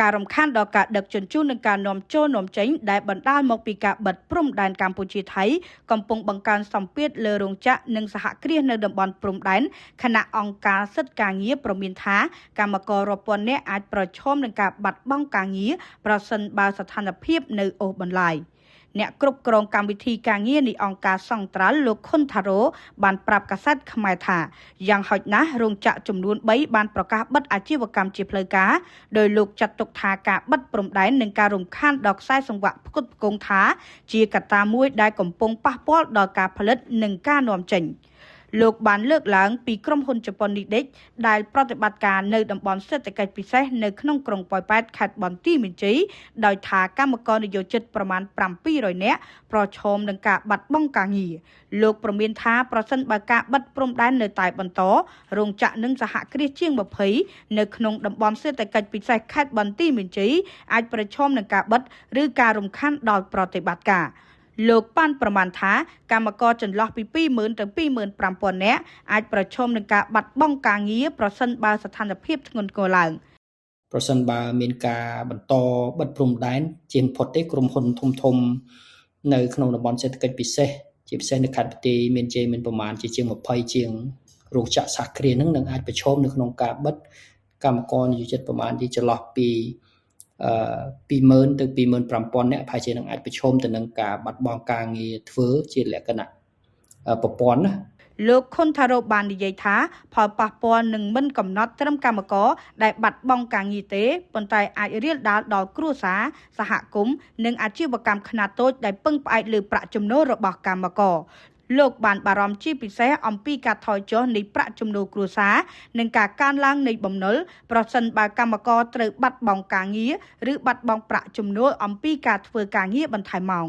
ការរំខានដល់ការដឹកជញ្ជូននិងការនាំចូលនាំចេញដែលបណ្ដាលមកពីការបិទព្រំដែនកម្ពុជាថៃកំពុងបង្កើនសម្ពាធលើរោងចក្រនិងសហគ្រាសនៅតំបន់ព្រំដែនខណៈអង្គការសិទ្ធិការងារប្រមានថាកម្មកររាប់ពាន់នាក់អាចប្រឈមនឹងការបាត់បង់ការងារប្រសិនបើស្ថានភាពនៅអូសបន្លាយអ្នកគ្រប់គ្រងកម្មវិធីការងារនៃអង្គការសង្ត្រាល់លោកខុនថារ៉ូបានប្រាប់កាសែតខ្មែរថាយ៉ាងហោចណាស់រោងចក្រចំនួន3បានប្រកាសបិទអាជីវកម្មជាផ្លូវការដោយលោកចាត់ទុកថាការបិទព្រំដែននិងការរំខានដល់ខ្សែសង្វាក់ផ្គត់ផ្គង់ថាជាកត្តាមួយដែលកំពុងប៉ះពាល់ដល់ការផលិតនិងការនាំចេញលោកបានលើកឡើងពីក្រុមហ៊ុនជប៉ុននេះដេកដែលប្រតិបត្តិការនៅតំបន់សេដ្ឋកិច្ចពិសេសនៅក្នុងក្រុងប៉ោយប៉ែតខេត្តបន្ទាយមានជ័យដោយថាកម្មករនិយោជិតប្រមាណ700នាក់ប្រឈមនឹងការបាត់បង់ការងារលោកប្រមានថាប្រសិនបើការបិទព្រំដែននៅតែបន្តរោងចក្រនិងសហគ្រាសជាង20នៅក្នុងតំបន់សេដ្ឋកិច្ចពិសេសខេត្តបន្ទាយមានជ័យអាចប្រឈមនឹងការបិទឬការរំខានដល់ប្រតិបត្តិការលោកប៉ាន់ប្រមាណថាកម្មករចន្លោះពី20,000ទៅ25,000នាក់អាចប្រឈមនឹងការបាត់បង់ការងារប្រសិនបើស្ថានភាពធ្ងន់ធ្ងរឡើងប្រសិនបើមានការបន្តបិទព្រំដែនជាងផុតទេក្រុមហ៊ុនធំនៅក្នុងតំបន់សេដ្ឋកិច្ចពិសេសជាពិសេសនៅខេត្តបន្ទាយមានជ័យមានប្រមាណជាង20ជាងរោងចក្រសហគ្រាសនឹងអាចប្រឈមនៅក្នុងការបិទកម្មករនិយោជិតប្រមាណចន្លោះពី20,000ទៅ25,000នាក់ប្រហែលជានឹងអាចប្រឈមទៅនឹងការបាត់បង់ការងារធ្វើជាលក្ខណៈប្រព័ន្ធណាលោកខុនថារ៉ូបាននិយាយថាផលប៉ះពាល់នឹងមិនកំណត់ត្រឹមកម្មករដែលបាត់បង់ការងារទេប៉ុន្តែអាចរាលដាលដល់គ្រួសារសហគមន៍និងអាជីវកម្មខ្នាតតូចដែលពឹងផ្អែកលើប្រាក់ចំណូលរបស់កម្មករលោកបានបារម្ភជាពិសេសអំពីការថយចុះនៃប្រាក់ចំណូលគ្រួសារនិងការកើនឡើងនៃបំណុលប្រសិនបើកម្មករត្រូវបាត់បង់ការងារឬបាត់បង់ប្រាក់ចំណូលអំពីការធ្វើការងារបន្ថែមម៉ោង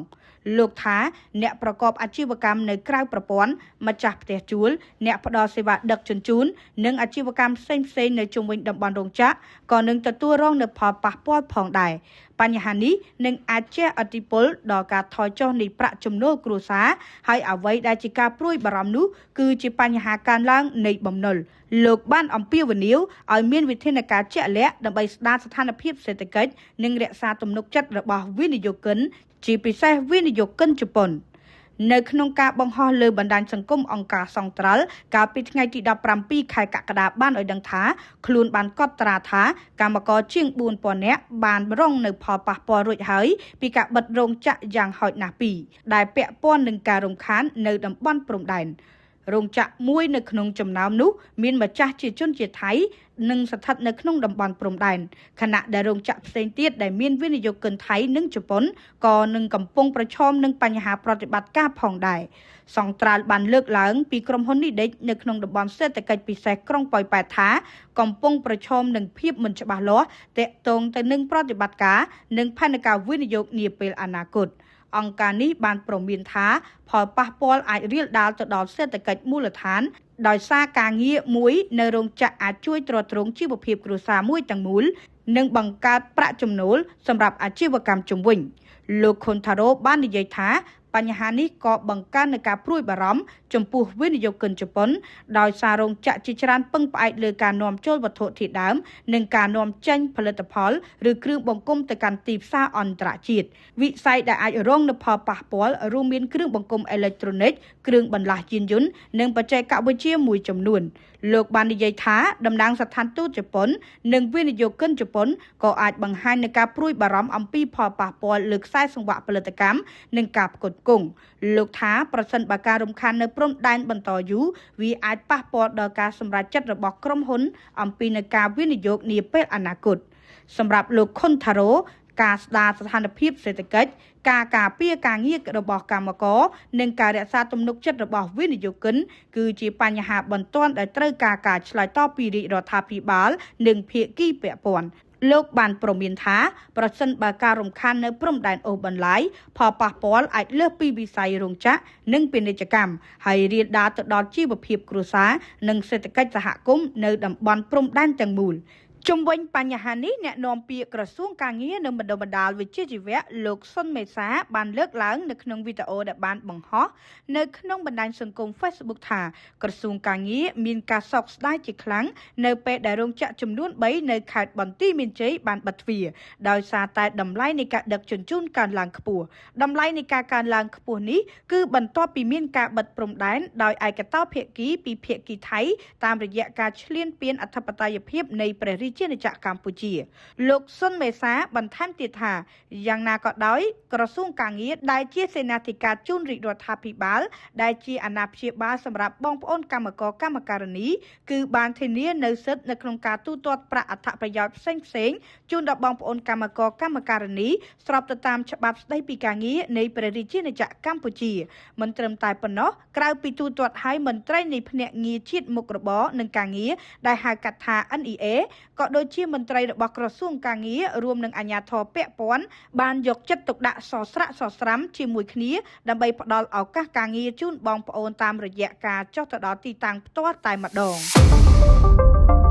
លោកថាអ្នកប្រកបអាជីវកម្មនៅក្រៅប្រព័ន្ធម្ចាស់ផ្ទះជួលអ្នកផ្ដល់សេវាដឹកជញ្ជូននិងអាជីវកម្មផ្សេងៗនៅជុំវិញតំបន់រោងចក្រក៏នឹងទទួលរងនូវផលប៉ះពាល់ផងដែរបញ្ហានេះនឹងអាចជះឥទ្ធិពលដល់ការថយចុះនៃប្រាក់ចំណូលគ្រួសារហើយអ្វីដែលជាការព្រួយបារម្ភនោះគឺជាបញ្ហាកើនឡើងនៃបំណុលលោកបានអំពាវនាវឲ្យមានវិធានការជាក់លាក់ដើម្បីស្ដារស្ថានភាពសេដ្ឋកិច្ចនិងរក្សាទំនុកចិត្តរបស់វិនិយោគិនជាពិសេសវិនិយោគិនជប៉ុននៅក្នុងការបង្ហោះលើបណ្ដាញសង្គមអង្គការសង្ត្រាល់កាលពីថ្ងៃទី17ខែកក្កដាបានឲ្យដឹងថាខ្លួនបានកត់ត្រាថាកម្មករជាង4,000នាក់បានរងនៅផលប៉ះពាល់រួចហើយពីការបិទរោងចក្រយ៉ាងហោចណាស់2ដែលពាក់ព័ន្ធនឹងការរំខាននៅតំបន់ព្រំដែនរោងចក្រមួយនៅក្នុងចំណោមនោះមានម្ចាស់ជាជនជាតិថៃនិងស្ថិតនៅក្នុងតំបន់ព្រំដែនខណៈដែលរោងចក្រផ្សេងទៀតដែលមានវិនិយោគិនថៃនិងជប៉ុនក៏នឹងកំពុងប្រឈមនឹងបញ្ហាប្រតិបត្តិការផងដែរសង្ត្រាល់បានលើកឡើងពីក្រុមហ៊ុននេះដេកនៅក្នុងតំបន់សេដ្ឋកិច្ចពិសេសក្រុងប៉ោយប៉ែតថាកំពុងប្រឈមនឹងភាពមិនច្បាស់លាស់ទាក់ទងទៅនឹងប្រតិបត្តិការនិងផែនការវិនិយោគនាពេលអនាគតអង្គការនេះបានព្រមានថាផលប៉ះពាល់អាចរាលដាលទៅដល់សេដ្ឋកិច្ចមូលដ្ឋានដោយសារការងារមួយនៅរោងចក្រអាចជួយទ្រទ្រង់ជីវភាពគ្រួសារមួយទាំងមូលនិងបង្កើតប្រាក់ចំណូលសម្រាប់អាជីវកម្មជំវិញលោកខុនថារ៉ូបាននិយាយថាបញ្ហានេះក៏បង្កើននូវការព្រួយបារម្ភចំពោះវិនិយោគិនជប៉ុនដោយសាររោងចក្រជាច្រើនពឹងផ្អែកលើការនាំចូលវត្ថុធាតុដើមនិងការនាំចេញផលិតផលឬគ្រឿងបង្គុំទៅកាន់ទីផ្សារអន្តរជាតិវិស័យដែលអាចរងនូវផលប៉ះពាល់រួមមានគ្រឿងបង្គុំអេឡិចត្រូនិកគ្រឿងបន្លាស់យានយន្តនិងបច្ចេកវិទ្យាមួយចំនួនលោកបាននិយាយថាតំណាងស្ថានទូតជប៉ុននិងវិនិយោគិនជប៉ុនក៏អាចបង្ហាញនូវការព្រួយបារម្ភអំពីផលប៉ះពាល់លើខ្សែសង្វាក់ផលិតកម្មនិងការផ្គត់ផ្គង់លោកថាប្រសិនបើការរំខាននៅព្រំដែនបន្តយូរវាអាចប៉ះពាល់ដល់ការសម្រេចចិត្តរបស់ក្រុមហ៊ុនអំពីនៃការវិនិយោគនាពេលអនាគតសម្រាប់លោកខុនថារ៉ូការស្ដារស្ថានភាពសេដ្ឋកិច្ចការការពារការងាររបស់កម្មករនិងការរក្សាទំនុកចិត្តរបស់វិនិយោគិនគឺជាបញ្ហាបន្ទាន់ដែលត្រូវការឆ្លើយតបពីរាជរដ្ឋាភិបាលនិងភាគីពាក់ព័ន្ធលោកបានព្រមានថាប្រសិនបើការរំខាននៅព្រំដែនអូសបន្លាយផលប៉ះពាល់អាចលើសពីវិស័យរោងចក្រនិងពាណិជ្ជកម្មហើយរាលដាលទៅដល់ជីវភាពគ្រួសារនិងសេដ្ឋកិច្ចសហគមន៍នៅតំបន់ព្រំដែនទាំងមូល ជំវិញបញ្ហានេះអ្នកនាំពាក្យក្រសួងការងារនិងបណ្ដុំបណ្ដាលវិជ្ជាជីវៈលោកសុនមេសាបានលើកឡើងនៅក្នុងវីដេអូដែលបានបង្ហោះនៅក្នុងបណ្ដាញសង្គម Facebook ថាក្រសួងការងារមានការសោកស្ដាយជាខ្លាំងនៅពេលដែលរោងចក្រចំនួន3នៅខេត្តបន្ទាយមានជ័យបានបិទទ្វារដោយសារតែតម្លៃនៃការដឹកជញ្ជូនកើនឡើងខ្ពស់តម្លៃនៃការកើនឡើងខ្ពស់នេះគឺបន្ទាប់ពីមានការបិទព្រំដែនដោយឯកតោភាគីពីភាគីថៃតាមរយៈការឈ្លានពានអធិបតេយ្យភាពនៃព្រះរាជាណាចក្រកម្ពុជាលោកសុនមេសាបន្ថែមទៀតថាយ៉ាងណាក៏ដោយក្រសួងការងារដែលជាសេនាធិការជូនរាជរដ្ឋាភិបាលដែលជាអាណាព្យាបាលសម្រាប់បងប្អូនកម្មករកម្មការិនីគឺបានធានានៅសិទ្ធិនៅក្នុងការទូទាត់ប្រាក់អត្ថប្រយោជន៍ផ្សេងៗជូនដល់បងប្អូនកម្មករកម្មការិនីស្របទៅតាមច្បាប់ស្តីពីការងារនៃព្រះរាជាណាចក្រកម្ពុជាមិនត្រឹមតែប៉ុណ្ណោះក្រៅពីទូទាត់ឲ្យមន្ត្រីនៃភ្នាក់ងារជាតិមុខរបរនិងការងារដែលហៅកាត់ថា NEA ក៏ដូចជាមន្ត្រីរបស់ក្រសួងការងាររួមនឹងអាជ្ញាធរពាក់ព័ន្ធបានយកចិត្តទុកដាក់សស្រាក់សស្រាំជាមួយគ្នាដើម្បីផ្ដល់ឱកាសការងារជូនបងប្អូនតាមរយៈការចុះទៅដល់ទីតាំងផ្ទាល់តែម្ដង